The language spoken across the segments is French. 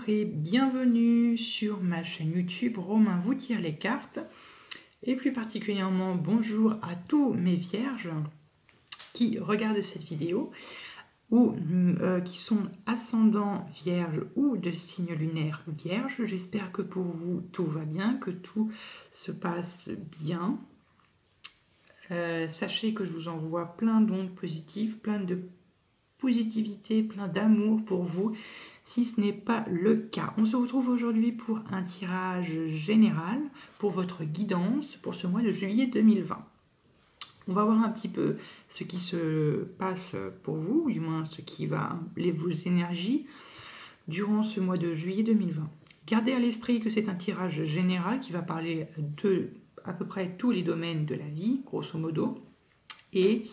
Bonjour et bienvenue sur ma chaîne YouTube Romain vous tire les cartes, et plus particulièrement bonjour à tous mes vierges qui regardent cette vidéo ou qui sont ascendants vierges ou de signe lunaire vierge. J'espère que pour vous tout va bien, que tout se passe bien. Sachez que je vous envoie plein d'ondes positives, plein de positivité, plein d'amour pour vous, si ce n'est pas le cas. On se retrouve aujourd'hui pour un tirage général pour votre guidance pour ce mois de juillet 2020. On va voir un petit peu ce qui se passe pour vous, ou du moins ce qui va, vos énergies durant ce mois de juillet 2020. Gardez à l'esprit que c'est un tirage général qui va parler de à peu près tous les domaines de la vie, grosso modo, et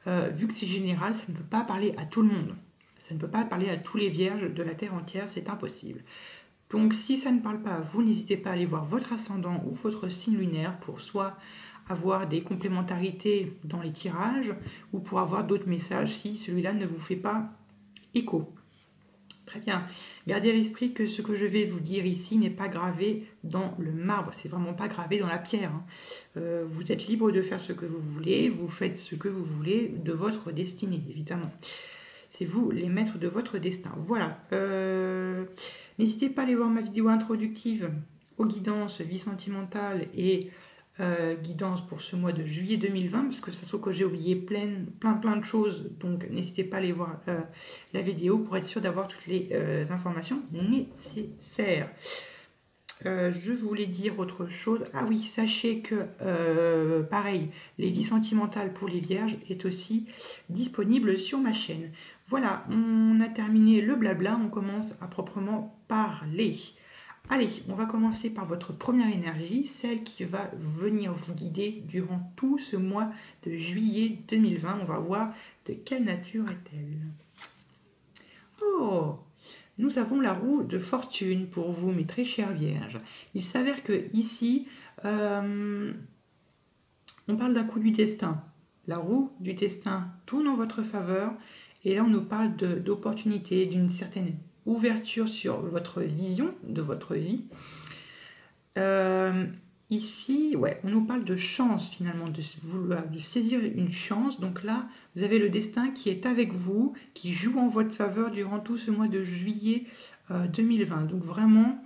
vu que c'est général, ça ne peut pas parler à tout le monde. Ça ne peut pas parler à tous les vierges de la Terre entière, c'est impossible. Donc si ça ne parle pas à vous, n'hésitez pas à aller voir votre ascendant ou votre signe lunaire pour soit avoir des complémentarités dans les tirages ou pour avoir d'autres messages si celui-là ne vous fait pas écho. Très bien. Gardez à l'esprit que ce que je vais vous dire ici n'est pas gravé dans le marbre. C'est vraiment pas gravé dans la pierre. Vous êtes libre de faire ce que vous voulez. Vous faites ce que vous voulez de votre destinée, évidemment. C'est vous les maîtres de votre destin. Voilà. N'hésitez pas à aller voir ma vidéo introductive aux guidances vie sentimentale et guidance pour ce mois de juillet 2020, parce que ça se trouve que j'ai oublié plein de choses, donc n'hésitez pas à aller voir la vidéo pour être sûr d'avoir toutes les informations nécessaires. Je voulais dire autre chose. Ah oui, sachez que pareil, les vies sentimentales pour les vierges est aussi disponible sur ma chaîne. Voilà, on a terminé le blabla, on commence à proprement parler. Allez, on va commencer par votre première énergie, celle qui va venir vous guider durant tout ce mois de juillet 2020. On va voir de quelle nature est-elle. Oh, nous avons la roue de fortune pour vous, mes très chères vierges. Il s'avère que ici, on parle d'un coup du destin. La roue du destin tourne en votre faveur, et là on nous parle d'opportunité, d'une certaine ouverture sur votre vision de votre vie. Ici, ouais, on nous parle de chance finalement, de saisir une chance. Donc là, vous avez le destin qui est avec vous, qui joue en votre faveur durant tout ce mois de juillet 2020. Donc vraiment,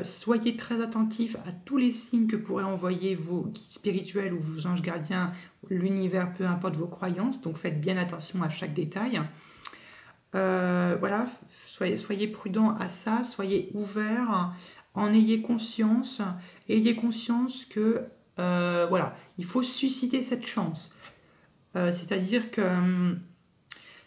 soyez très attentifs à tous les signes que pourraient envoyer vos guides spirituels ou vos anges gardiens, l'univers, peu importe vos croyances. Donc faites bien attention à chaque détail. Voilà, soyez prudents à ça, soyez ouverts, en ayez conscience que voilà, il faut susciter cette chance. C'est-à-dire que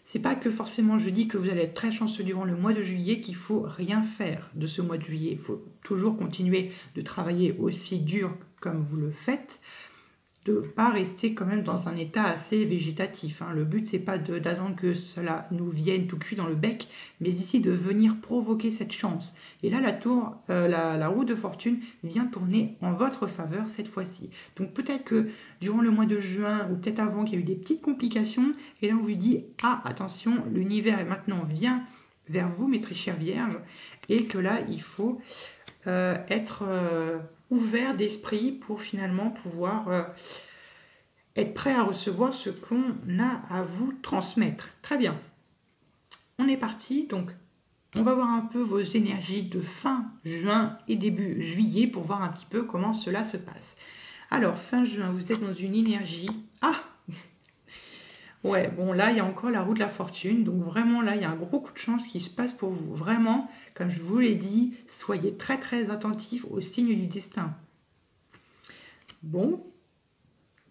c'est pas que forcément je dis que vous allez être très chanceux durant le mois de juillet qu'il faut rien faire de ce mois de juillet. Il faut toujours continuer de travailler aussi dur comme vous le faites, de ne pas rester quand même dans un état assez végétatif. Le but, c'est pas d'attendre que cela nous vienne tout cuit dans le bec, mais ici de venir provoquer cette chance. Et là, la roue de fortune vient tourner en votre faveur cette fois-ci. Donc peut-être que durant le mois de juin, ou peut-être avant, qu'il y a eu des petites complications, et là on vous dit « Ah, attention, l'univers maintenant vient vers vous, mes très chères vierges », et que là, il faut être ouvert d'esprit pour finalement pouvoir être prêt à recevoir ce qu'on a à vous transmettre. Très bien. On est parti. Donc, on va voir un peu vos énergies de fin juin et début juillet pour voir un petit peu comment cela se passe. Alors, fin juin, vous êtes dans une énergie... Ah! Ouais, bon, là, il y a encore la roue de la fortune. Donc, vraiment, là, il y a un gros coup de chance qui se passe pour vous. Vraiment, comme je vous l'ai dit, soyez très, très attentifs aux signes du destin. Bon,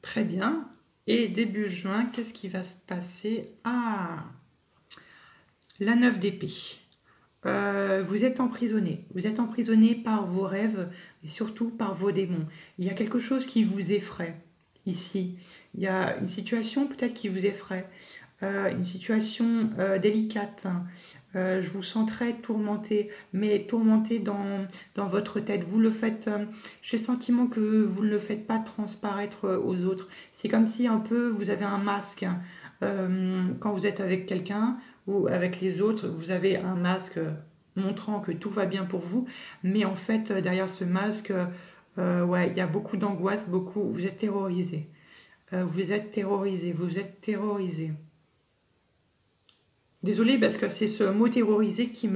très bien. Et début juin, qu'est-ce qui va se passer? Ah, la 9 d'épée. Vous êtes emprisonné. Vous êtes emprisonné par vos rêves et surtout par vos démons. Il y a quelque chose qui vous effraie ici. Il y a une situation peut-être qui vous effraie. Une situation délicate. Je vous sens très tourmenté, mais tourmenté dans votre tête. Vous le faites, j'ai le sentiment que vous ne le faites pas transparaître aux autres. C'est comme si un peu vous avez un masque. Quand vous êtes avec quelqu'un ou avec les autres, vous avez un masque montrant que tout va bien pour vous. Mais en fait, derrière ce masque, ouais, il y a beaucoup d'angoisse, vous êtes terrorisé. Vous êtes terrorisé, vous êtes terrorisé. Désolée parce que c'est ce mot terrorisé qui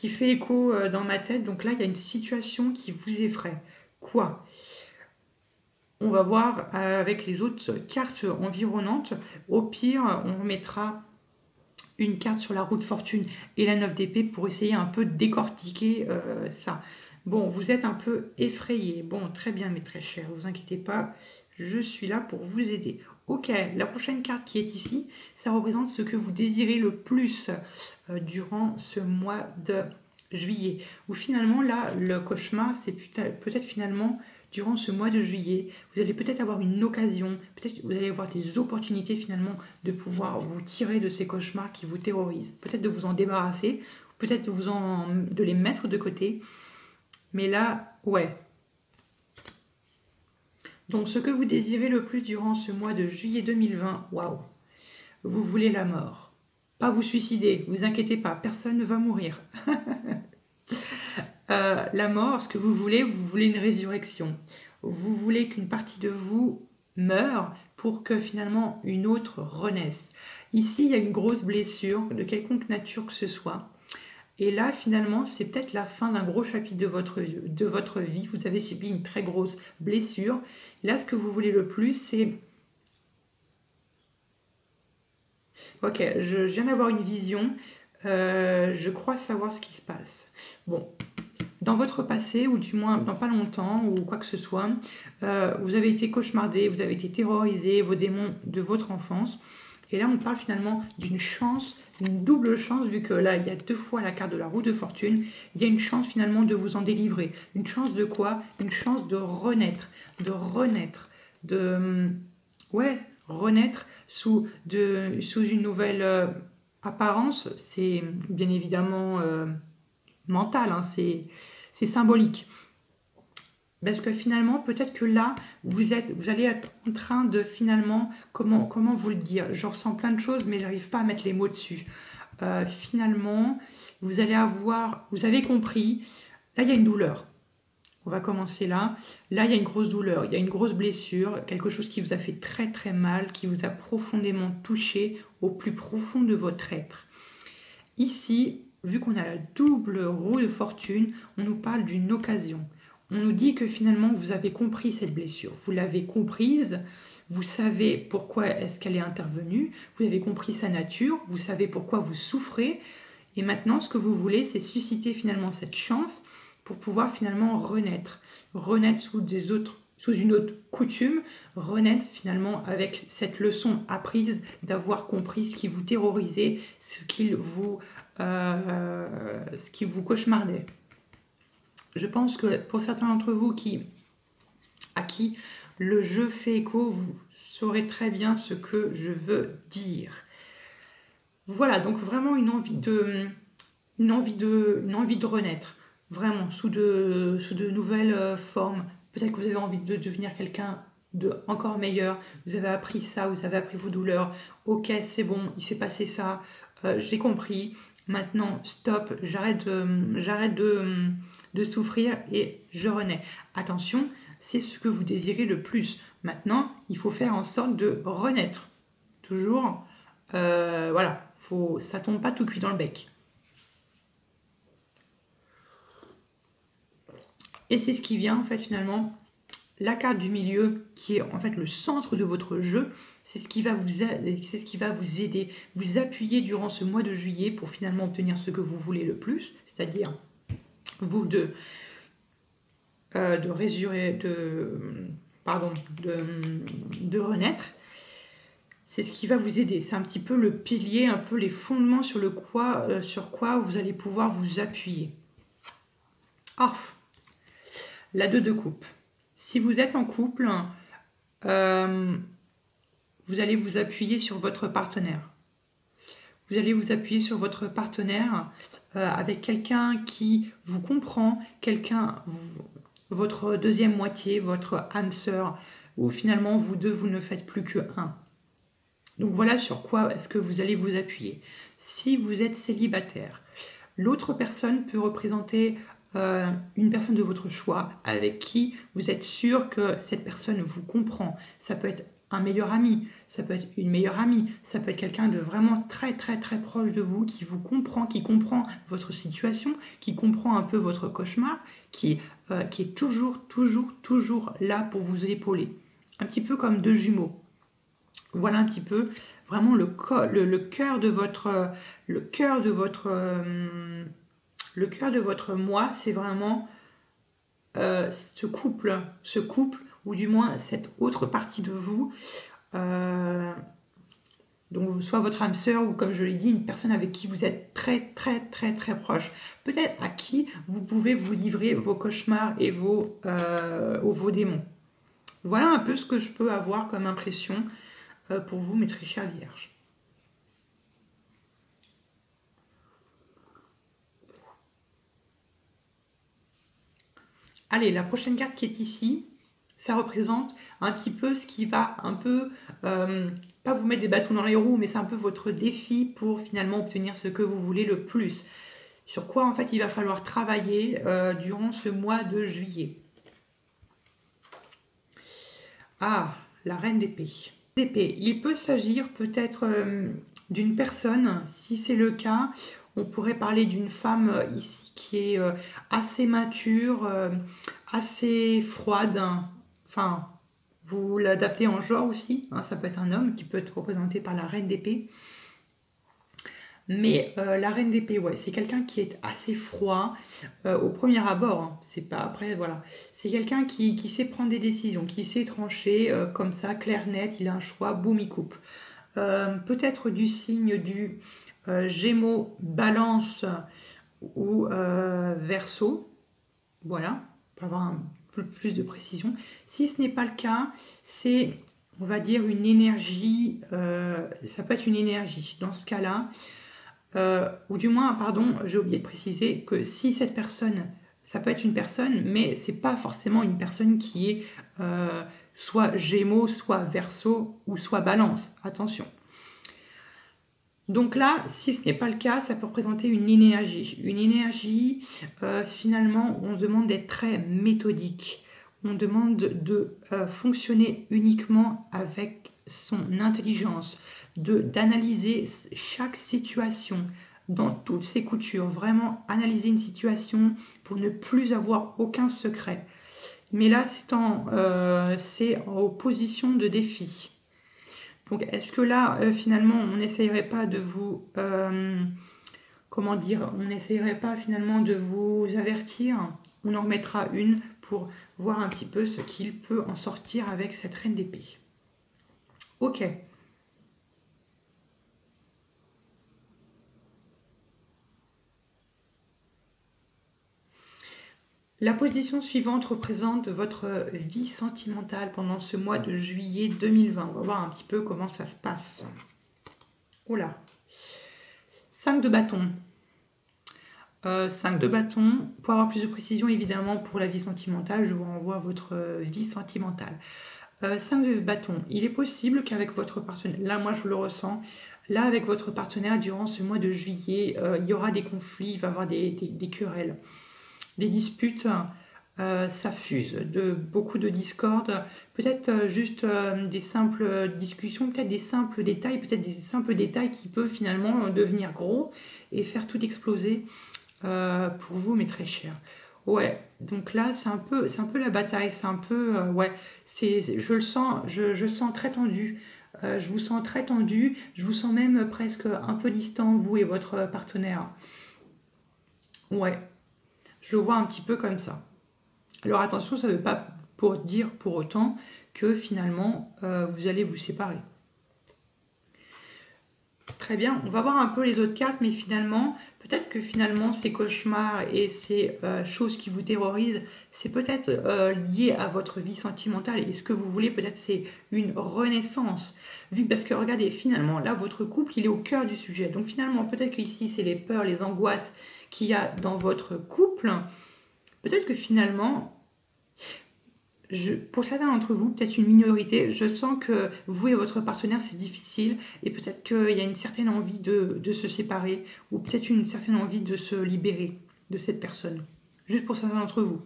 fait écho dans ma tête. Donc là, il y a une situation qui vous effraie. Quoi? On va voir avec les autres cartes environnantes. Au pire, on remettra une carte sur la roue de fortune et la 9 d'épée pour essayer un peu de décortiquer ça. Bon, vous êtes un peu effrayé. Bon, très bien, mes très chers, ne vous inquiétez pas, je suis là pour vous aider. Ok, la prochaine carte qui est ici, ça représente ce que vous désirez le plus durant ce mois de juillet. Ou finalement, là, le cauchemar, c'est peut-être finalement durant ce mois de juillet, vous allez peut-être avoir une occasion, peut-être vous allez avoir des opportunités finalement de pouvoir vous tirer de ces cauchemars qui vous terrorisent. Peut-être de vous en débarrasser, peut-être de les mettre de côté. Mais là, ouais. Donc ce que vous désirez le plus durant ce mois de juillet 2020, waouh, vous voulez la mort. Pas vous suicider, vous inquiétez pas, personne ne va mourir. La mort, ce que vous voulez une résurrection. Vous voulez qu'une partie de vous meure pour que finalement une autre renaisse. Ici, il y a une grosse blessure de quelconque nature que ce soit. Et là, finalement, c'est peut-être la fin d'un gros chapitre de votre vie. Vous avez subi une très grosse blessure. Là, ce que vous voulez le plus, c'est... Ok, je viens d'avoir une vision. Je crois savoir ce qui se passe. Bon, dans votre passé, ou du moins dans pas longtemps, ou quoi que ce soit, vous avez été cauchemardé, vous avez été terrorisé, vos démons de votre enfance. Et là, on parle finalement d'une chance, une double chance, vu que là, il y a 2 fois la carte de la roue de fortune. Il y a une chance finalement de vous en délivrer. Une chance de quoi? Une chance de renaître, ouais, renaître sous une nouvelle apparence. C'est bien évidemment mental, hein, c'est symbolique. Parce que finalement, peut-être que là, vous allez être en train de finalement, comment vous le dire? Je ressens plein de choses, mais j'arrive pas à mettre les mots dessus. Finalement, vous avez compris, là il y a une douleur. On va commencer là. Là, il y a une grosse douleur, il y a une grosse blessure, quelque chose qui vous a fait très très mal, qui vous a profondément touché au plus profond de votre être. Ici, vu qu'on a la double roue de fortune, on nous parle d'une occasion. On nous dit que finalement, vous avez compris cette blessure. Vous l'avez comprise, vous savez pourquoi est-ce qu'elle est intervenue, vous avez compris sa nature, vous savez pourquoi vous souffrez. Et maintenant, ce que vous voulez, c'est susciter finalement cette chance pour pouvoir finalement renaître. Renaître sous une autre coutume, renaître finalement avec cette leçon apprise d'avoir compris ce qui vous terrorisait, ce qui vous cauchemardait. Je pense que pour certains d'entre vous à qui le jeu fait écho, vous saurez très bien ce que je veux dire. Voilà, donc vraiment une envie de renaître, vraiment sous de nouvelles formes. Peut-être que vous avez envie de devenir quelqu'un de encore meilleur. Vous avez appris ça, vous avez appris vos douleurs. Ok, c'est bon, il s'est passé ça, j'ai compris. Maintenant, stop, j'arrête de souffrir et je renais. Attention, c'est ce que vous désirez le plus. Maintenant, il faut faire en sorte de renaître. Toujours, voilà, ça tombe pas tout cuit dans le bec. Et c'est ce qui vient en fait finalement, la carte du milieu qui est en fait le centre de votre jeu, c'est ce qui va vous aider, vous appuyer durant ce mois de juillet pour finalement obtenir ce que vous voulez le plus, c'est-à-dire vous de renaître. C'est ce qui va vous aider. C'est un petit peu le pilier, un peu les fondements sur quoi vous allez pouvoir vous appuyer. La 2 de coupe. Si vous êtes en couple, vous allez vous appuyer sur votre partenaire. Vous allez vous appuyer sur votre partenaire avec quelqu'un qui vous comprend, votre deuxième moitié, votre âme sœur, où finalement vous deux, vous ne faites plus que un. Donc voilà sur quoi est-ce que vous allez vous appuyer. Si vous êtes célibataire, L'autre personne peut représenter une personne de votre choix avec qui vous êtes sûr que cette personne vous comprend. Ça peut être un meilleur ami, ça peut être une meilleure amie, ça peut être quelqu'un de vraiment très très très proche de vous qui vous comprend, qui comprend votre situation, qui comprend un peu votre cauchemar, qui est toujours là pour vous épauler. Un petit peu comme deux jumeaux. Voilà un petit peu vraiment le cœur de votre moi, c'est vraiment ce couple, ou du moins cette autre partie de vous, donc soit votre âme sœur ou comme je l'ai dit, une personne avec qui vous êtes très proche. Peut-être à qui vous pouvez vous livrer vos cauchemars et vos démons. Voilà un peu ce que je peux avoir comme impression pour vous, mes très chères vierges. Allez, la prochaine carte qui est ici, ça représente un petit peu ce qui va un peu, pas vous mettre des bâtons dans les roues, mais c'est un peu votre défi pour finalement obtenir ce que vous voulez le plus. Sur quoi en fait il va falloir travailler durant ce mois de juillet. Ah, la reine d'épée. Il peut s'agir peut-être d'une personne, si c'est le cas, on pourrait parler d'une femme ici qui est assez mature, assez froide, enfin, vous l'adaptez en genre aussi, hein, ça peut être un homme qui peut être représenté par la reine d'épée. Mais la reine d'épée, ouais, c'est quelqu'un qui est assez froid au premier abord, hein, c'est pas après, voilà. C'est quelqu'un qui sait prendre des décisions, qui sait trancher comme ça, clair, net, il a un choix, boum, il coupe. Peut-être du signe du Gémeaux, Balance ou Verseau, voilà, pour avoir un peu plus de précision. Si ce n'est pas le cas, c'est, on va dire, une énergie, ça peut être une énergie. Dans ce cas-là, ou du moins, pardon, j'ai oublié de préciser que si cette personne, ça peut être une personne, mais c'est pas forcément une personne qui est soit Gémeaux, soit Verseau ou soit Balance. Attention. Donc là, si ce n'est pas le cas, ça peut représenter une énergie. Une énergie, finalement, on demande d'être très méthodique. On demande de fonctionner uniquement avec son intelligence, d'analyser chaque situation dans toutes ses coutures. Vraiment analyser une situation pour ne plus avoir aucun secret. Mais là, c'est en opposition de défi. Donc, est-ce que là, finalement, on n'essayerait pas de vous... comment dire, on n'essayerait pas finalement de vous avertir? On en remettra une pour voir un petit peu ce qu'il peut en sortir avec cette reine d'épée. Ok. La position suivante représente votre vie sentimentale pendant ce mois de juillet 2020. On va voir un petit peu comment ça se passe. Oh là. 5 de bâton. 5 de bâton. Pour avoir plus de précision, évidemment, pour la vie sentimentale, je vous renvoie à votre vie sentimentale. 5 de bâton. Il est possible qu'avec votre partenaire, là moi je le ressens, là avec votre partenaire durant ce mois de juillet, il y aura des conflits, il va y avoir des querelles, des disputes, ça fuse, beaucoup de discorde, peut-être juste des simples discussions, peut-être des simples détails qui peuvent finalement devenir gros et faire tout exploser pour vous, mes très chers. Ouais, donc là c'est un peu la bataille, c'est un peu ouais, je le sens, je sens très tendu. Je vous sens très tendu, je vous sens même presque un peu distant, vous et votre partenaire. Ouais, je le vois un petit peu comme ça. Alors attention, ça ne veut pas dire pour autant que finalement vous allez vous séparer. Très bien, on va voir un peu les autres cartes, mais finalement, peut-être que finalement ces cauchemars et ces choses qui vous terrorisent, c'est peut-être lié à votre vie sentimentale. Et ce que vous voulez, peut-être c'est une renaissance. Parce que regardez, finalement, là, votre couple, il est au cœur du sujet. Donc finalement, peut-être qu'ici, c'est les peurs, les angoisses qu'il y a dans votre couple. Peut-être que finalement, pour certains d'entre vous, peut-être une minorité, je sens que vous et votre partenaire, c'est difficile et peut-être qu'il y a une certaine envie de se séparer ou peut-être une certaine envie de se libérer de cette personne. Juste pour certains d'entre vous.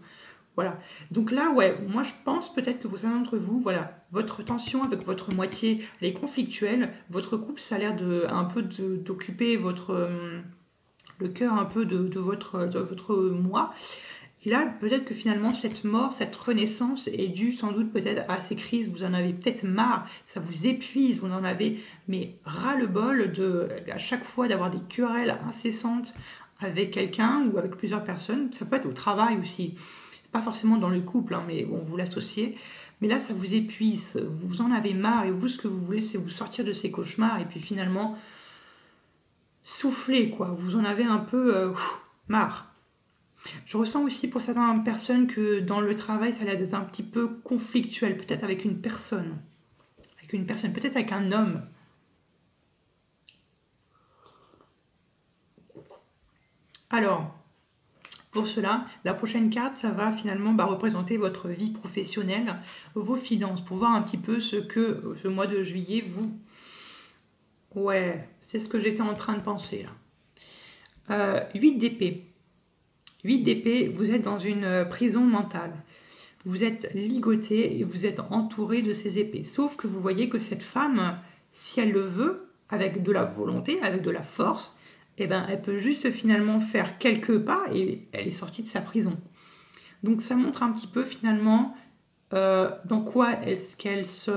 Voilà. Donc là, ouais, moi je pense peut-être que pour certains d'entre vous, voilà, votre tension avec votre moitié, elle est conflictuelle. Votre couple, ça a l'air d'occuper le cœur un peu de votre moi. Et là, peut-être que finalement, cette mort, cette renaissance est due sans doute peut-être à ces crises. Vous en avez peut-être marre, ça vous épuise, vous en avez mais ras-le-bol à chaque fois d'avoir des querelles incessantes avec quelqu'un ou avec plusieurs personnes. Ça peut être au travail aussi. C'est pas forcément dans le couple, hein, mais bon, vous l'associez. Mais là, ça vous épuise, vous en avez marre et vous, ce que vous voulez, c'est vous sortir de ces cauchemars et puis finalement souffler, quoi. Vous en avez un peu marre. Je ressens aussi pour certaines personnes que dans le travail, ça a l'air d'être un petit peu conflictuel, peut-être avec une personne. Peut-être avec un homme. Alors, pour cela, la prochaine carte, ça va finalement représenter votre vie professionnelle, vos finances, pour voir un petit peu ce que ce mois de juillet vous... Ouais, c'est ce que j'étais en train de penser là. 8 d'épée. 8 d'épée, vous êtes dans une prison mentale. Vous êtes ligoté et vous êtes entouré de ces épées. Sauf que vous voyez que cette femme, si elle le veut, avec de la volonté, avec de la force, eh ben, elle peut juste finalement faire quelques pas et elle est sortie de sa prison. Donc ça montre un petit peu finalement dans quoi est-ce qu'elle se...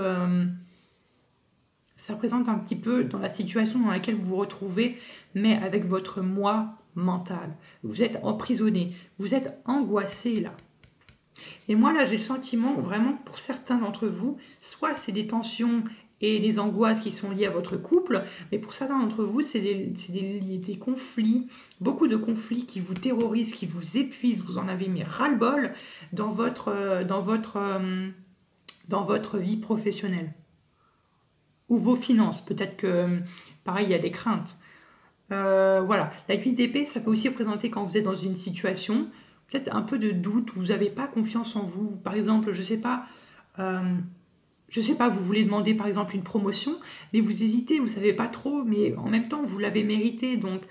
ça représente un petit peu dans la situation dans laquelle vous vous retrouvez, mais avec votre moi mental. Vous êtes emprisonné, vous êtes angoissé là. Et moi là j'ai le sentiment vraiment pour certains d'entre vous, soit c'est des tensions et des angoisses qui sont liées à votre couple, mais pour certains d'entre vous c'est des conflits, beaucoup de conflits qui vous terrorisent, qui vous épuisent, vous en avez mis ras-le-bol dans votre vie professionnelle. Ou vos finances, peut-être que pareil il y a des craintes. Voilà, la 8 d'épée, ça peut aussi représenter quand vous êtes dans une situation, peut-être un peu de doute, où vous n'avez pas confiance en vous. Par exemple, je sais pas, vous voulez demander par exemple une promotion, mais vous hésitez, vous savez pas trop, mais en même temps, vous l'avez mérité. Donc,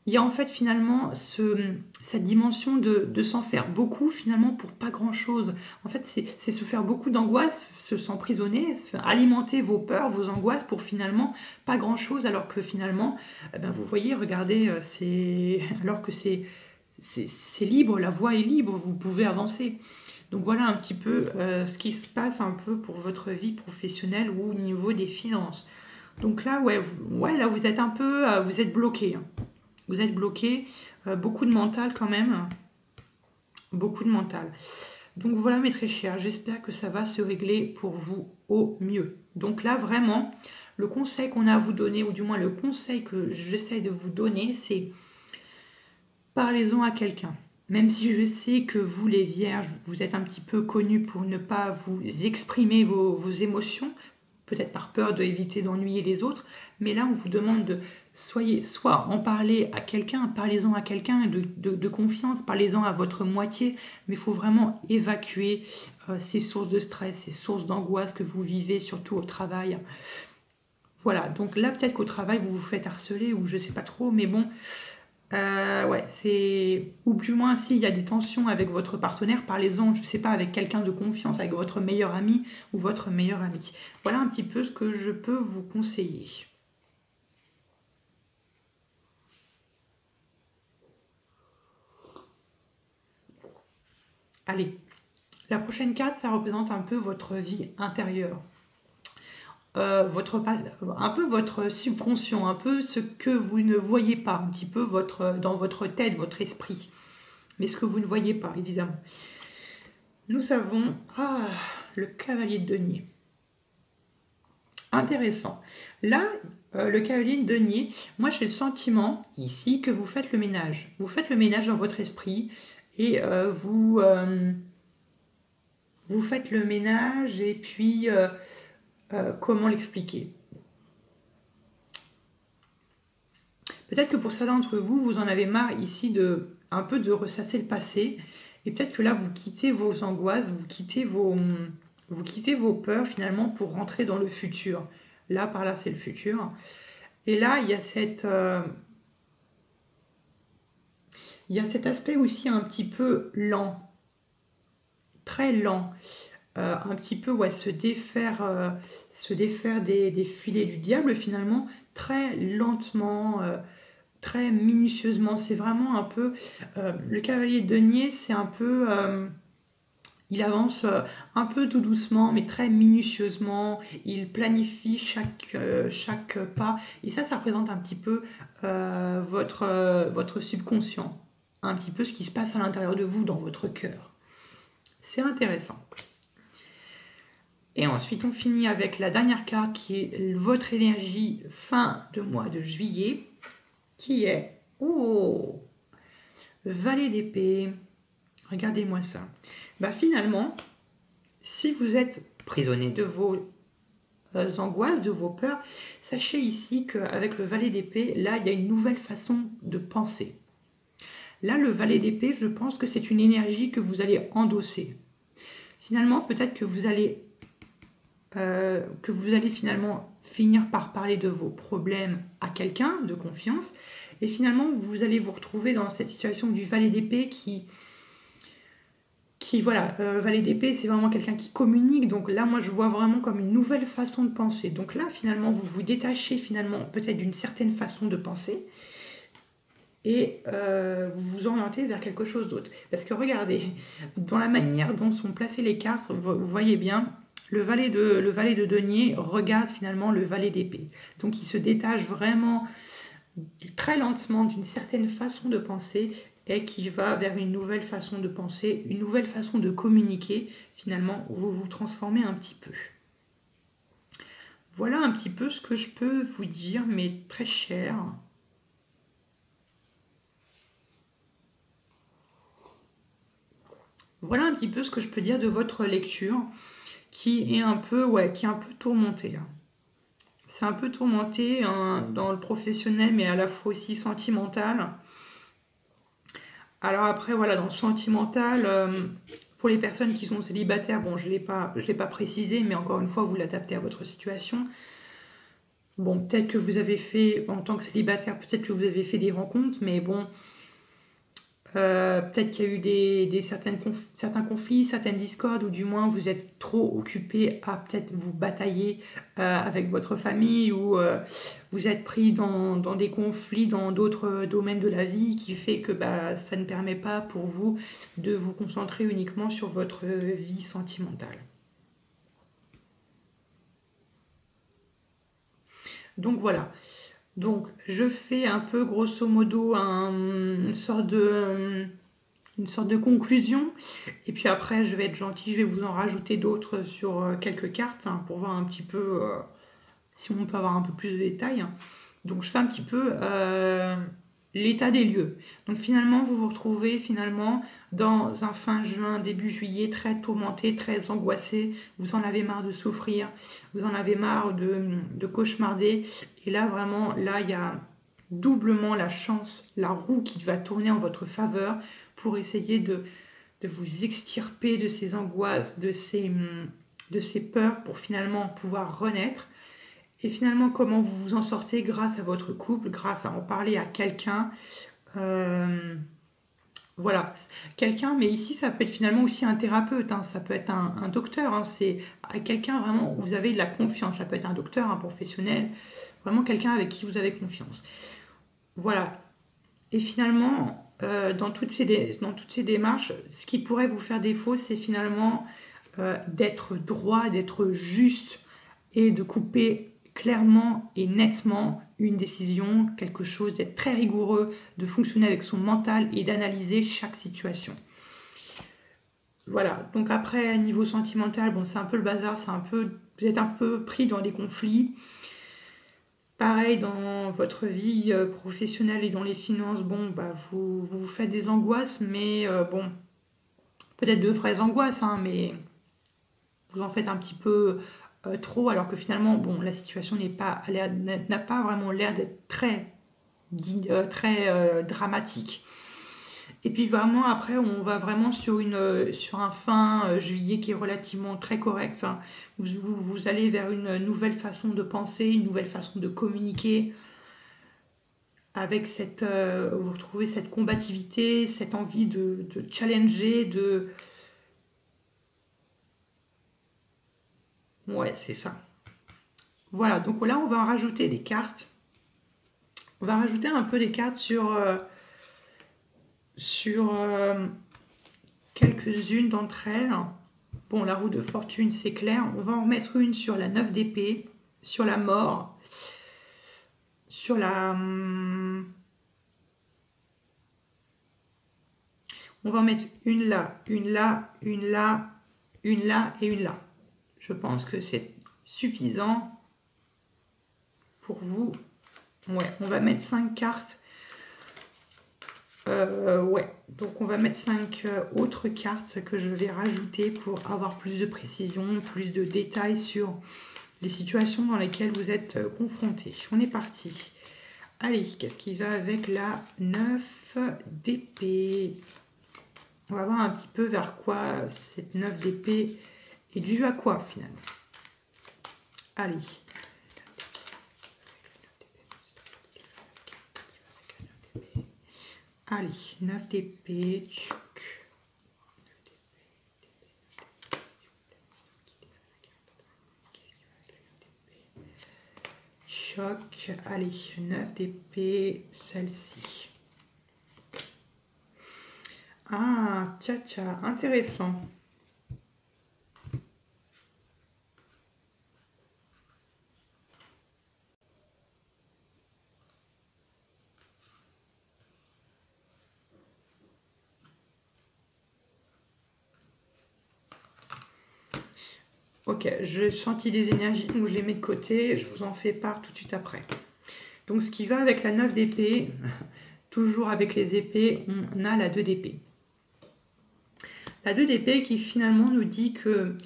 il y a en fait finalement cette dimension de s'en faire beaucoup finalement pour pas grand-chose. En fait, c'est se faire beaucoup d'angoisse, s'emprisonner, alimenter vos peurs, vos angoisses pour finalement pas grand-chose, alors que finalement, eh ben, vous voyez, regardez, alors que c'est libre, la voie est libre, vous pouvez avancer. Donc voilà un petit peu ce qui se passe un peu pour votre vie professionnelle ou au niveau des finances. Donc là, ouais, là vous êtes un peu, vous êtes bloqué. Hein. Vous êtes bloqué, beaucoup de mental quand même, beaucoup de mental. Donc voilà mes très chers, j'espère que ça va se régler pour vous au mieux. Donc là vraiment, le conseil qu'on a à vous donner, ou du moins le conseil que j'essaie de vous donner, c'est parlez-en à quelqu'un. Même si je sais que vous les vierges, vous êtes un petit peu connus pour ne pas vous exprimer vos émotions, peut-être par peur d'éviter d'ennuyer les autres, mais là on vous demande de soit en parler à quelqu'un, parlez-en à quelqu'un de confiance, parlez-en à votre moitié, mais il faut vraiment évacuer ces sources de stress, ces sources d'angoisse que vous vivez, surtout au travail. Voilà, donc là peut-être qu'au travail vous vous faites harceler ou je sais pas trop, mais bon, ouais, ou du moins s'il y a des tensions avec votre partenaire, parlez-en, je sais pas, avec quelqu'un de confiance, avec votre meilleur ami ou votre meilleur ami. Voilà un petit peu ce que je peux vous conseiller. Allez, la prochaine carte, ça représente un peu votre vie intérieure. Un peu votre subconscient, un peu ce que vous ne voyez pas, un petit peu dans votre tête, votre esprit. Mais ce que vous ne voyez pas, évidemment. Nous avons le cavalier de denier. Intéressant. Là, le cavalier de denier, moi j'ai le sentiment ici que vous faites le ménage. Vous faites le ménage dans votre esprit et vous faites le ménage et puis comment l'expliquer? Peut-être que pour certains d'entre vous, vous en avez marre ici un peu de ressasser le passé Et peut-être que là, vous quittez vos angoisses, vous quittez vos peurs finalement pour rentrer dans le futur. Là, par là, c'est le futur. Et là, il y a cet aspect aussi un petit peu lent, très lent. Un petit peu, ouais, se défaire des filets du diable finalement, très lentement, très minutieusement. C'est vraiment un peu, le cavalier de denier, c'est un peu, il avance un peu tout doucement, mais très minutieusement. Il planifie chaque pas. Et ça représente un petit peu votre subconscient. Un petit peu ce qui se passe à l'intérieur de vous, dans votre cœur. C'est intéressant. Et ensuite, on finit avec la dernière carte qui est votre énergie fin de mois de juillet, qui est Valet d'épée. Regardez-moi ça. Bah finalement, si vous êtes prisonnier de vos angoisses, de vos peurs, sachez ici qu'avec le Valet d'épée, là, il y a une nouvelle façon de penser. Là, le Valet d'épée, je pense que c'est une énergie que vous allez endosser. Finalement, peut-être que vous allez finalement finir par parler de vos problèmes à quelqu'un de confiance. Et finalement, vous allez vous retrouver dans cette situation du Valet d'épée qui voilà, Valet d'épée, c'est vraiment quelqu'un qui communique. Donc là, moi, je vois vraiment comme une nouvelle façon de penser. Donc là, finalement, vous vous détachez finalement peut-être d'une certaine façon de penser et vous vous orientez vers quelque chose d'autre. Parce que regardez, dans la manière dont sont placées les cartes, vous voyez bien, le valet de denier regarde finalement le valet d'épée. Donc il se détache vraiment très lentement d'une certaine façon de penser et qui va vers une nouvelle façon de penser, une nouvelle façon de communiquer. Finalement, vous vous transformez un petit peu. Voilà un petit peu ce que je peux vous dire, mes très chers. Voilà un petit peu ce que je peux dire de votre lecture qui est un peu, qui est un peu tourmentée. C'est un peu tourmenté dans le professionnel, mais à la fois aussi sentimental. Alors après, voilà, dans le sentimental, pour les personnes qui sont célibataires, bon, je l'ai pas précisé, mais encore une fois, vous l'adaptez à votre situation. Bon, peut-être que vous avez fait, en tant que célibataire, peut-être que vous avez fait des rencontres, mais bon, peut-être qu'il y a eu certains conflits, certaines discordes, ou du moins vous êtes trop occupé à peut-être vous batailler avec votre famille, ou vous êtes pris dans des conflits dans d'autres domaines de la vie qui fait que ça ne permet pas pour vous de vous concentrer uniquement sur votre vie sentimentale. Donc voilà. Donc je fais un peu grosso modo une sorte de conclusion. Et puis après, je vais être gentille, je vais vous en rajouter d'autres sur quelques cartes pour voir un petit peu si on peut avoir un peu plus de détails. Donc je fais un petit peu l'état des lieux. Donc finalement, vous vous retrouvez finalement dans un fin juin, début juillet, très tourmenté, très angoissé. Vous en avez marre de souffrir, vous en avez marre de cauchemarder. Et là, vraiment, là, il y a doublement la chance, la roue qui va tourner en votre faveur pour essayer de vous extirper de ces angoisses, de ces peurs pour finalement pouvoir renaître. Et finalement, comment vous vous en sortez grâce à votre couple, grâce à en parler à quelqu'un. Voilà, quelqu'un, mais ici ça peut être finalement aussi un thérapeute, ça peut être un docteur, c'est à quelqu'un vraiment où vous avez de la confiance, ça peut être un docteur, un professionnel, vraiment quelqu'un avec qui vous avez confiance. Voilà, et finalement, dans toutes ces démarches, ce qui pourrait vous faire défaut, c'est finalement d'être droit, d'être juste et de couper clairement et nettement une décision, quelque chose, d'être très rigoureux, de fonctionner avec son mental et d'analyser chaque situation. Voilà, donc après, niveau sentimental, bon, c'est un peu le bazar, vous êtes un peu pris dans des conflits. Pareil, dans votre vie professionnelle et dans les finances, bon, vous faites des angoisses, mais bon, peut-être de vraies angoisses, mais vous en faites un petit peu trop, alors que finalement, bon, la situation n'a pas vraiment l'air d'être très dramatique. Et puis vraiment après on va vraiment sur un fin juillet qui est relativement très correct, hein. Vous allez vers une nouvelle façon de penser, une nouvelle façon de communiquer, avec vous retrouvez cette combativité, cette envie de challenger, ouais, c'est ça. Voilà, donc là on va en rajouter des cartes. On va rajouter un peu des cartes sur quelques-unes d'entre elles. Bon, la roue de fortune, c'est clair. On va en remettre une sur la 9 d'épée, sur la mort, sur la... On va en mettre une là, une là, une là, une là et une là. Je pense que c'est suffisant pour vous. Ouais, on va mettre 5 cartes. Ouais, donc on va mettre 5 autres cartes que je vais rajouter pour avoir plus de précision, plus de détails sur les situations dans lesquelles vous êtes confrontés. On est parti. Allez, qu'est-ce qui va avec la 9 d'épée? On va voir un petit peu vers quoi cette 9 d'épée est due à quoi finalement. Allez. Allez, 9 d'épée. Choc. Allez, 9 d'épée, celle-ci. Ah, tcha, intéressant. Ok, j'ai senti des énergies, donc je les mets de côté, je vous en fais part tout de suite après. Donc ce qui va avec la 9 d'épée, toujours avec les épées, on a la 2 d'épée. La 2 d'épée qui finalement nous dit que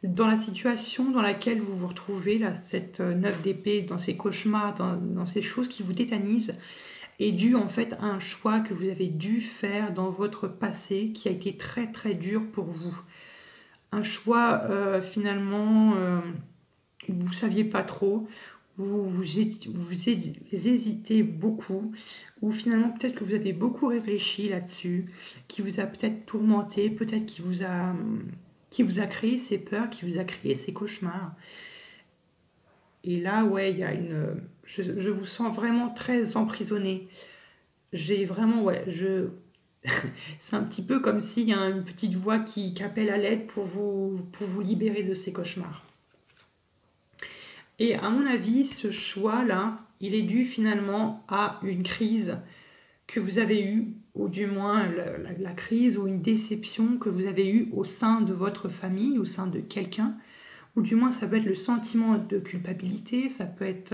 dans la situation dans laquelle vous vous retrouvez, là, cette 9 d'épée, dans ces cauchemars, dans ces choses qui vous tétanisent, est due en fait à un choix que vous avez dû faire dans votre passé qui a été très très dur pour vous. Un choix finalement vous ne saviez pas trop, vous hésitez beaucoup, ou finalement peut-être que vous avez beaucoup réfléchi là-dessus, qui vous a peut-être tourmenté, peut-être qui vous a créé ces peurs, qui vous a créé ces cauchemars. Et là, ouais, il y a je vous sens vraiment très emprisonné. J'ai vraiment, ouais, c'est un petit peu comme s'il y a une petite voix qui appelle à l'aide pour vous libérer de ces cauchemars. Et à mon avis, ce choix-là, il est dû finalement à une crise que vous avez eue, ou du moins la crise ou une déception que vous avez eue au sein de votre famille, au sein de quelqu'un, ou du moins ça peut être le sentiment de culpabilité, ça peut être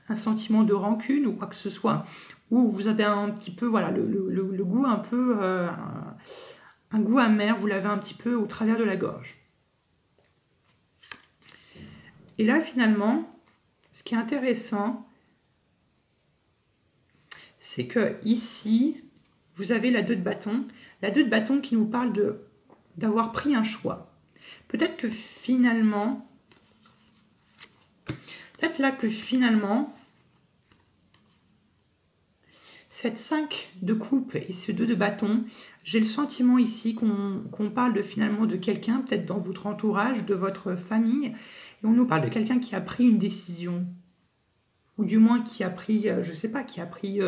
un sentiment de rancune ou quoi que ce soit, où vous avez un petit peu, voilà, le goût un peu, un goût amer, vous l'avez un petit peu au travers de la gorge. Et là, finalement, ce qui est intéressant, c'est que ici, vous avez la 2 de bâton. La 2 de bâton qui nous parle d'avoir pris un choix. Peut-être que finalement, cette 5 de coupe et ce 2 de bâton, j'ai le sentiment ici qu'on parle finalement de quelqu'un, peut-être dans votre entourage, de votre famille, et on nous parle de quelqu'un qui a pris une décision, ou du moins qui a pris, je ne sais pas, qui a pris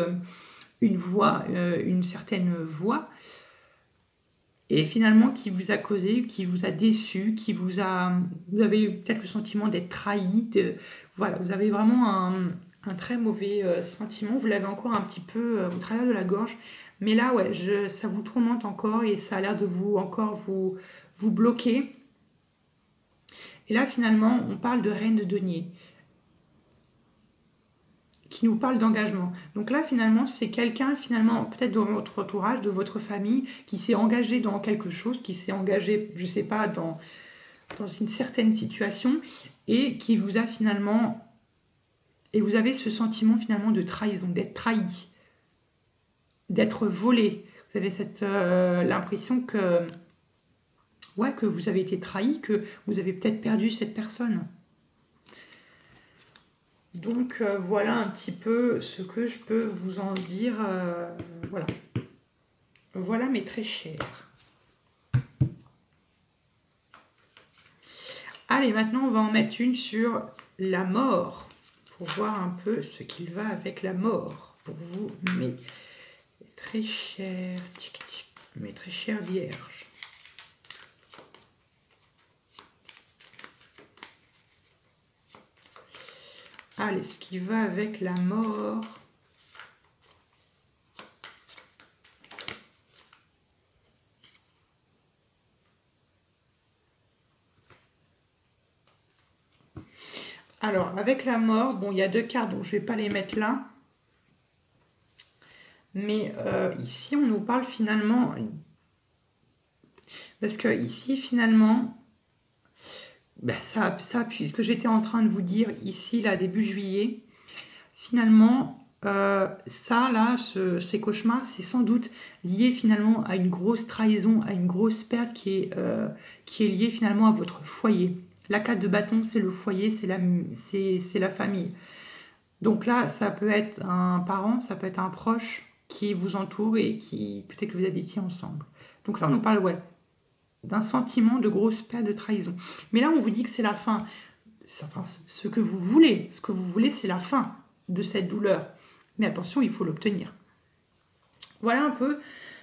une voie, une certaine voie, et finalement qui vous a causé, qui vous a déçu, vous avez eu peut-être le sentiment d'être trahi, voilà, vous avez vraiment un très mauvais sentiment, vous l'avez encore un petit peu au travers de la gorge, mais là, ouais, ça vous tourmente encore et ça a l'air de vous bloquer. Et là, finalement, on parle de reine de denier, qui nous parle d'engagement. Donc là, finalement, c'est quelqu'un, finalement, peut-être de votre entourage, de votre famille, qui s'est engagé dans quelque chose, qui s'est engagé, je ne sais pas, dans une certaine situation, et qui vous a finalement... Et vous avez ce sentiment, finalement, de trahison, d'être trahi, d'être volé, Vous avez l'impression que, ouais, que vous avez été trahi, que vous avez peut-être perdu cette personne. Donc voilà un petit peu ce que je peux vous en dire. Voilà. Voilà mes très chers. Allez, maintenant on va en mettre une sur la mort. Pour voir un peu ce qu'il va avec la mort. Pour vous, mes très chers, mes très chères vierges. Allez, ce qui va avec la mort. Alors, avec la mort, bon, il y a deux cartes, donc je ne vais pas les mettre là. Mais ici, on nous parle finalement... Parce que ici, finalement, ben ça appuie ce que j'étais en train de vous dire ici, là, début juillet. Finalement, ça, là, ces cauchemars, c'est sans doute lié finalement à une grosse trahison, à une grosse perte qui est liée finalement à votre foyer. La 4 de bâton, c'est le foyer, c'est la famille. Donc là, ça peut être un parent, ça peut être un proche qui vous entoure et qui peut-être que vous habitiez ensemble. Donc là, on nous parle, ouais, d'un sentiment de grosse perte, de trahison. Mais là, on vous dit que c'est la fin. Enfin, ce que vous voulez, c'est la fin de cette douleur. Mais attention, il faut l'obtenir. Voilà un peu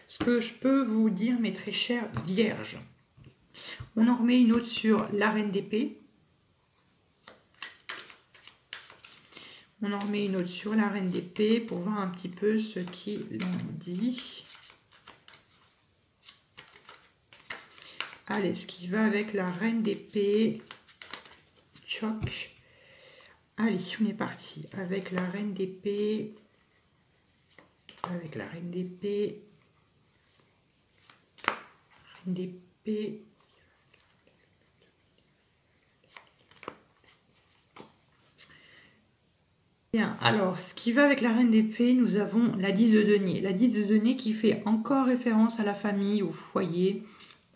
ce que je peux vous dire, mes très chères vierges. On en remet une autre sur la reine d'épée. On en remet une autre sur la reine d'épée pour voir un petit peu ce qu'il en dit. Allez, ce qui va avec la reine d'épée. Choc. Allez, on est parti avec la reine d'épée. Avec la reine d'épée. Reine d'épée. Bien, alors, ce qui va avec la reine d'épée, nous avons la 10 de denier. La 10 de denier qui fait encore référence à la famille, au foyer,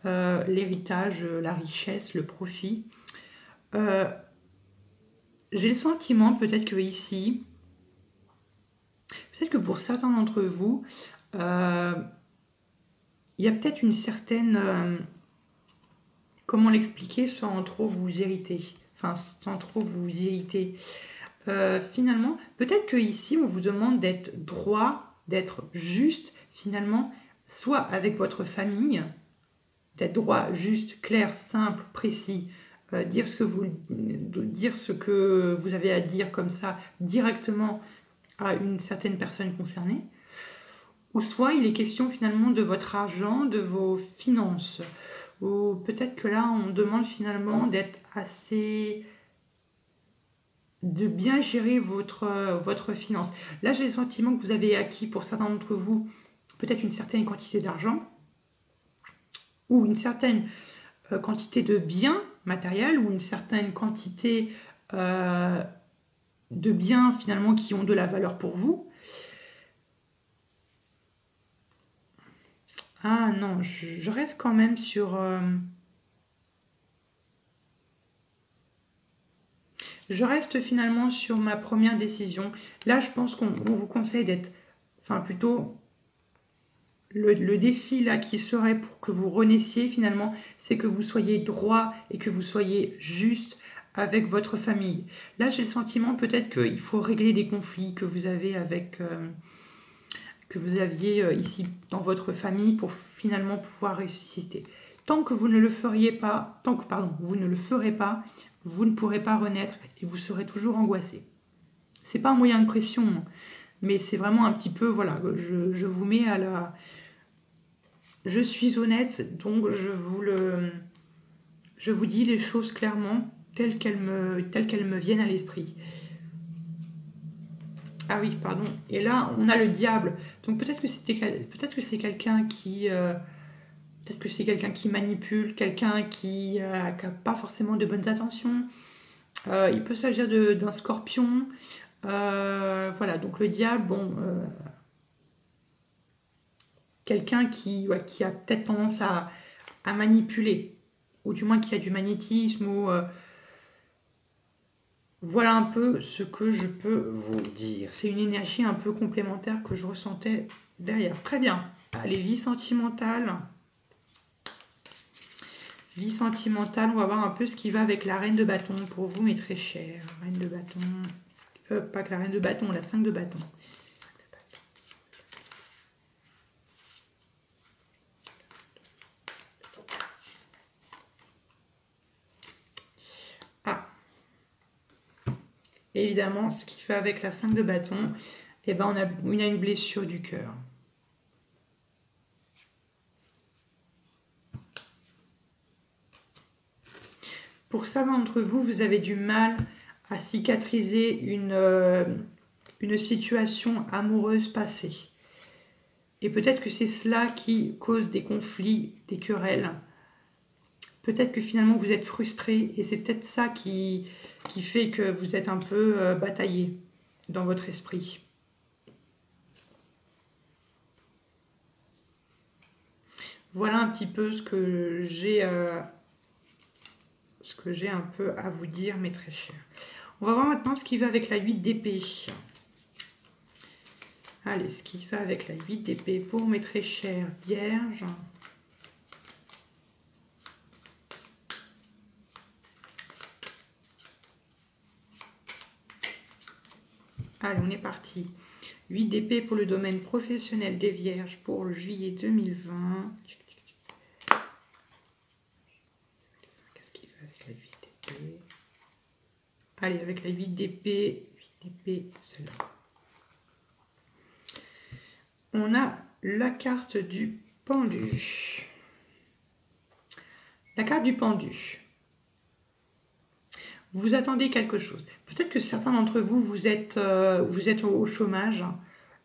l'héritage, la richesse, le profit. J'ai le sentiment peut-être que ici, peut-être que pour certains d'entre vous, il y a peut-être une certaine... comment l'expliquer sans trop vous irriter? Enfin, sans trop vous irriter. Finalement, peut-être que ici on vous demande d'être droit, d'être juste, finalement, soit avec votre famille, d'être droit, juste, clair, simple, précis, dire ce que vous avez à dire comme ça directement à une certaine personne concernée, ou soit il est question finalement de votre argent, de vos finances, ou peut-être que là on demande finalement d'être assez... de bien gérer votre finance. Là, j'ai le sentiment que vous avez acquis, pour certains d'entre vous, peut-être une certaine quantité d'argent ou une certaine quantité de biens matériels ou une certaine quantité de biens, finalement, qui ont de la valeur pour vous. Ah non, je reste quand même sur... je reste finalement sur ma première décision. Là, je pense qu'on vous conseille d'être... Enfin, plutôt... Le défi là qui serait pour que vous renaissiez finalement, c'est que vous soyez droit et que vous soyez juste avec votre famille. Là, j'ai le sentiment peut-être qu'il faut régler des conflits que vous avez avec... que vous aviez ici dans votre famille pour finalement pouvoir ressusciter. Tant que vous ne le feriez pas, vous ne le ferez pas, vous ne pourrez pas renaître et vous serez toujours angoissé. C'est pas un moyen de pression, mais c'est vraiment un petit peu, voilà, je vous mets à la... Je suis honnête, donc je vous dis les choses clairement, telles qu'elles me viennent à l'esprit. Ah oui, pardon. Et là, on a le diable. Donc peut-être que c'est quelqu'un qui... peut-être que c'est quelqu'un qui manipule, quelqu'un qui n'a pas forcément de bonnes intentions. Il peut s'agir d'un scorpion. Voilà, donc le diable, bon... quelqu'un qui a peut-être tendance à manipuler, ou du moins qui a du magnétisme, ou voilà un peu ce que je peux vous dire. C'est une énergie un peu complémentaire que je ressentais derrière. Très bien. Allez, vie sentimentale. Vie sentimentale, on va voir un peu ce qui va avec la reine de bâton pour vous, mes très chers. Reine de bâton. Pas que la reine de bâton, la 5 de bâton. Ah. Évidemment, ce qui fait avec la 5 de bâton, eh ben on a une blessure du cœur. Pour certains d'entre vous, vous avez du mal à cicatriser une situation amoureuse passée. Et peut-être que c'est cela qui cause des conflits, des querelles. Peut-être que finalement vous êtes frustré et c'est peut-être ça qui fait que vous êtes un peu bataillé dans votre esprit. Voilà un petit peu ce que j'ai un peu à vous dire, mes très chers. On va voir maintenant ce qui va avec la 8 d'épée. Allez, ce qui va avec la 8 d'épée pour mes très chers vierges. Allez, on est parti. 8 d'épée pour le domaine professionnel des vierges pour le juillet 2020. Qu'est-ce qui va avec la 8 d'épée? Allez, avec la 8 d'épée, celle-là. On a la carte du pendu. La carte du pendu. Vous attendez quelque chose. Peut-être que certains d'entre vous, vous êtes au chômage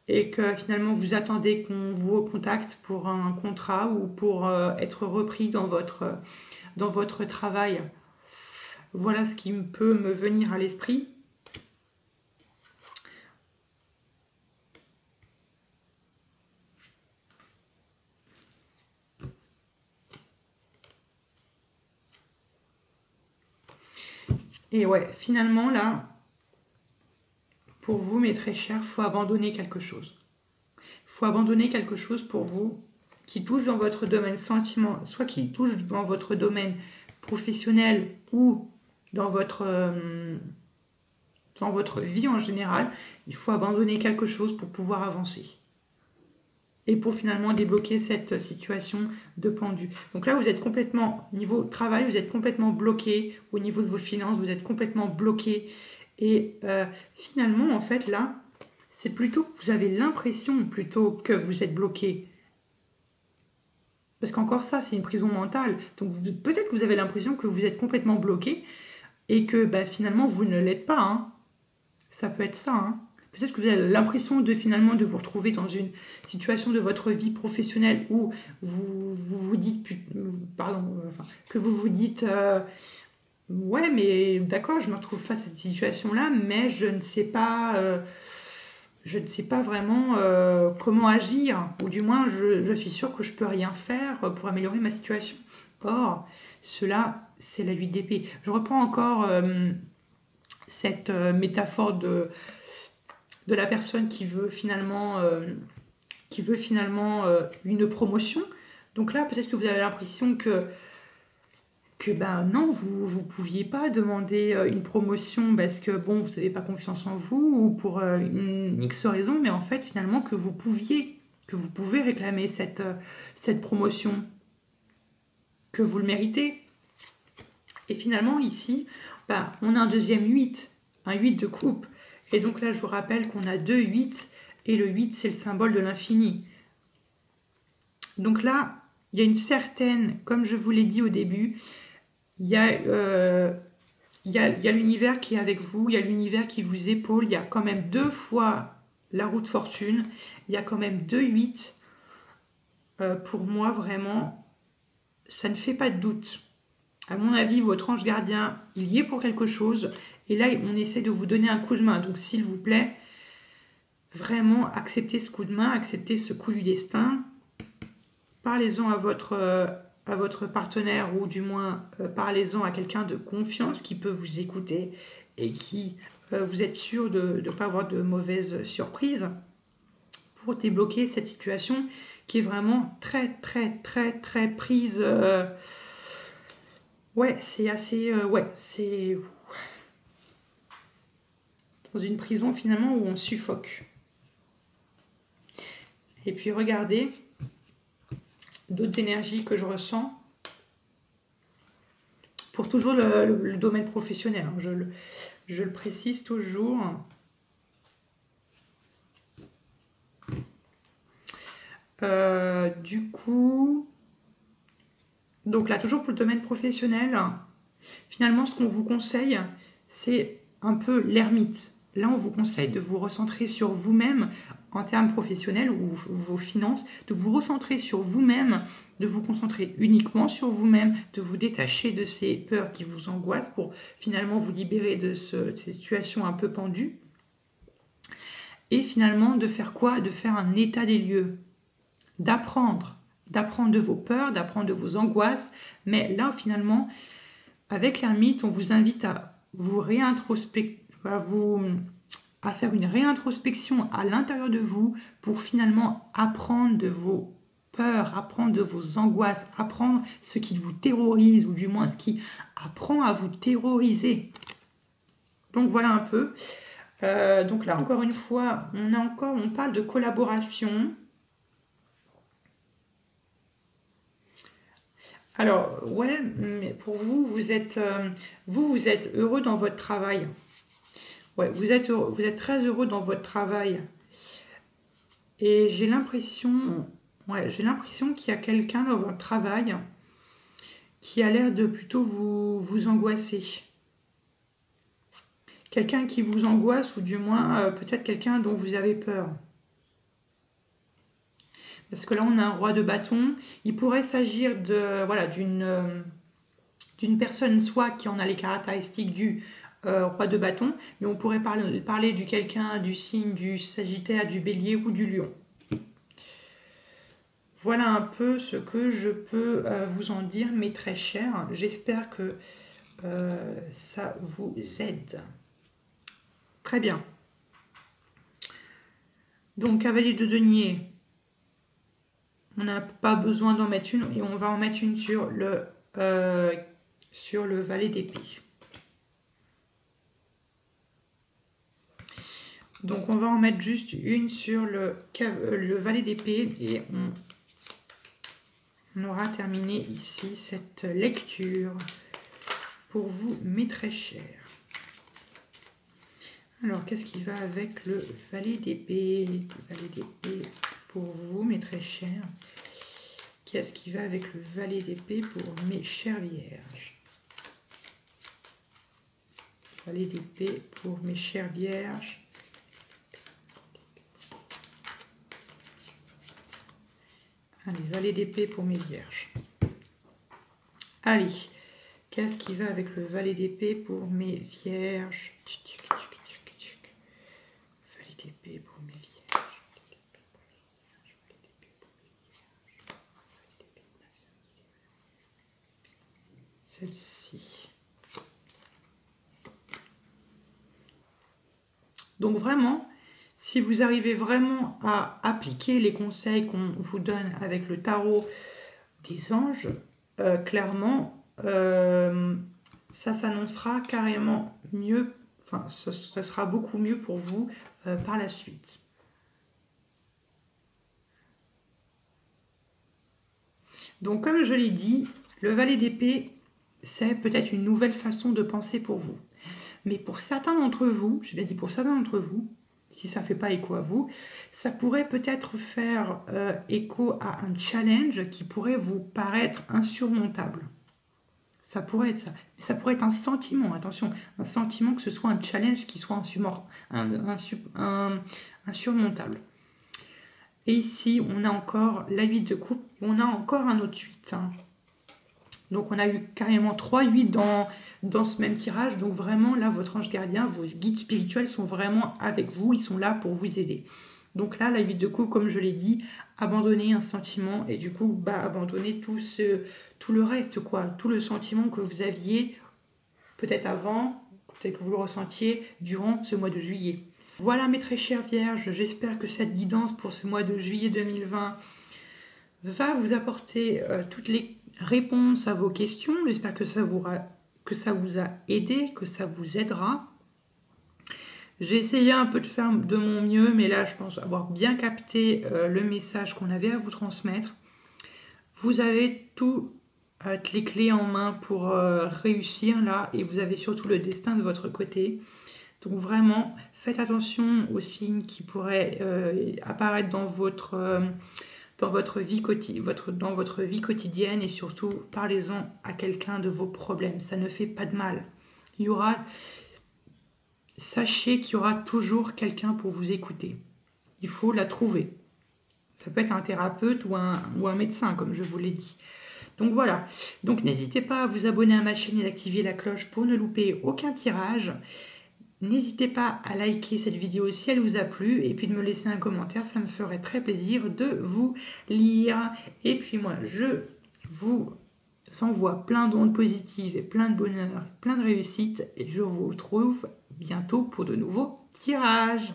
et que finalement vous attendez qu'on vous recontacte pour un contrat ou pour être repris dans votre travail. Voilà ce qui peut me venir à l'esprit. Et ouais, finalement, là, pour vous, mes très chers, il faut abandonner quelque chose. Il faut abandonner quelque chose pour vous qui touche dans votre domaine sentiment, soit qui touche dans votre domaine professionnel ou dans votre vie en général. Il faut abandonner quelque chose pour pouvoir avancer. Et pour finalement débloquer cette situation de pendu. Donc là, vous êtes complètement, niveau travail, vous êtes complètement bloqué. Au niveau de vos finances, vous êtes complètement bloqué. Et finalement, en fait, là, c'est plutôt, vous avez l'impression plutôt que vous êtes bloqué. Parce qu'encore ça, c'est une prison mentale. Donc peut-être que vous avez l'impression que vous êtes complètement bloqué et que finalement, vous ne l'êtes pas. Hein. Ça peut être ça, hein. Peut-être que vous avez l'impression de finalement de vous retrouver dans une situation de votre vie professionnelle où vous vous dites, que vous vous dites, ouais, mais d'accord, je me retrouve face à cette situation-là, mais je ne sais pas vraiment comment agir, ou du moins je suis sûre que je peux rien faire pour améliorer ma situation. Or, cela, c'est la 8 d'épée. Je reprends encore cette métaphore de la personne qui veut finalement une promotion. Donc là, peut-être que vous avez l'impression que non, vous ne pouviez pas demander une promotion parce que bon, vous n'avez pas confiance en vous ou pour une X raison, mais en fait finalement que vous pouvez réclamer cette promotion, que vous le méritez. Et finalement ici, on a un deuxième 8, un 8 de coupe. Et donc là, je vous rappelle qu'on a 2 8 et le 8, c'est le symbole de l'infini. Donc là, il y a une certaine, comme je vous l'ai dit au début, il y a l'univers qui est avec vous, il y a l'univers qui vous épaule, il y a quand même 2 fois la roue de fortune, il y a quand même 2 8. Pour moi, vraiment, ça ne fait pas de doute. À mon avis, votre ange gardien, il y est pour quelque chose. Et là, on essaie de vous donner un coup de main. Donc, s'il vous plaît, vraiment, acceptez ce coup de main, acceptez ce coup du destin. parlez-en à votre partenaire, ou du moins parlez-en à quelqu'un de confiance qui peut vous écouter et qui vous êtes sûr de ne pas avoir de mauvaises surprises pour débloquer cette situation qui est vraiment très prise. Ouais, c'est assez... ouais, c'est dans une prison finalement où on suffoque. Et puis regardez, d'autres énergies que je ressens, pour toujours le domaine professionnel, hein, je le précise toujours. Du coup, donc là, toujours pour le domaine professionnel, finalement, ce qu'on vous conseille, c'est un peu l'ermite. Là, on vous conseille de vous recentrer sur vous-même en termes professionnels ou vos finances, de vous recentrer sur vous-même, de vous concentrer uniquement sur vous-même, de vous détacher de ces peurs qui vous angoissent pour finalement vous libérer de ces situations un peu pendues. Et finalement, de faire quoi? De faire un état des lieux, d'apprendre de vos peurs, d'apprendre de vos angoisses. Mais là, finalement, avec l'ermite, on vous invite à vous à faire une réintrospection à l'intérieur de vous pour finalement apprendre de vos peurs, apprendre de vos angoisses, apprendre ce qui vous terrorise, ou du moins ce qui apprend à vous terroriser. Donc voilà un peu. Donc là, encore une fois, on parle de collaboration. Alors, ouais, mais pour vous, vous êtes heureux dans votre travail. Ouais, vous êtes très heureux dans votre travail. Et j'ai l'impression qu'il y a quelqu'un dans votre travail qui a l'air de plutôt vous angoisser. Quelqu'un qui vous angoisse, ou du moins peut-être quelqu'un dont vous avez peur. Parce que là, on a un roi de bâton. Il pourrait s'agir d'une personne soit qui en a les caractéristiques du roi de bâton, mais on pourrait parler du quelqu'un du signe du Sagittaire, du Bélier ou du Lion. Voilà un peu ce que je peux vous en dire, mes très chers. J'espère que ça vous aide. Très bien. Donc, cavalier de denier, on n'a pas besoin d'en mettre une, et on va en mettre une sur le valet d'épée. Donc on va en mettre juste une sur le valet d'épée, et on aura terminé ici cette lecture pour vous, mes très chers. Alors, qu'est-ce qui va avec le valet d'épée? Le valet d'épée pour vous, mes très chers. Qu'est-ce qui va avec le valet d'épée pour mes chères vierges? Valet d'épée pour mes chères vierges. Allez, valet d'épée pour mes vierges. Allez, qu'est-ce qui va avec le valet d'épée pour mes vierges? Valet d'épée pour mes vierges. Celle-ci. Donc vraiment, si vous arrivez vraiment à appliquer les conseils qu'on vous donne avec le tarot des anges, clairement, ça s'annoncera carrément mieux, enfin, ce sera beaucoup mieux pour vous par la suite. Donc, comme je l'ai dit, le valet d'épée, c'est peut-être une nouvelle façon de penser pour vous. Mais pour certains d'entre vous, je l'ai dit pour certains d'entre vous, si ça ne fait pas écho à vous, ça pourrait peut-être faire écho à un challenge qui pourrait vous paraître insurmontable. Ça pourrait être ça. Ça pourrait être un sentiment, attention, un sentiment que ce soit un challenge qui soit insurmontable. Et ici, on a encore la 8 de coupe, on a encore un autre 8. Hein. Donc on a eu carrément 3 8 dans ce même tirage. Donc vraiment, là, votre ange gardien, vos guides spirituels sont vraiment avec vous. Ils sont là pour vous aider. Donc là, la 8 de coupe, comme je l'ai dit, abandonner un sentiment et du coup, abandonner tout le reste, quoi. Tout le sentiment que vous aviez peut-être avant, peut-être que vous le ressentiez durant ce mois de juillet. Voilà mes très chères vierges, j'espère que cette guidance pour ce mois de juillet 2020 va vous apporter toutes les réponses à vos questions. J'espère que ça vous a aidé, que ça vous aidera. J'ai essayé un peu de faire de mon mieux, mais là, je pense avoir bien capté le message qu'on avait à vous transmettre. Vous avez toutes les clés en main pour réussir là, et vous avez surtout le destin de votre côté. Donc vraiment, faites attention aux signes qui pourraient apparaître dans votre vie quotidienne, et surtout, parlez-en à quelqu'un de vos problèmes. Ça ne fait pas de mal. Sachez qu'il y aura toujours quelqu'un pour vous écouter. Il faut la trouver. Ça peut être un thérapeute ou un médecin, comme je vous l'ai dit. Donc voilà. Donc n'hésitez pas à vous abonner à ma chaîne et d'activer la cloche pour ne louper aucun tirage. N'hésitez pas à liker cette vidéo si elle vous a plu et puis de me laisser un commentaire, ça me ferait très plaisir de vous lire. Et puis moi, je vous envoie plein d'ondes positives et plein de bonheur, plein de réussite et je vous retrouve bientôt pour de nouveaux tirages.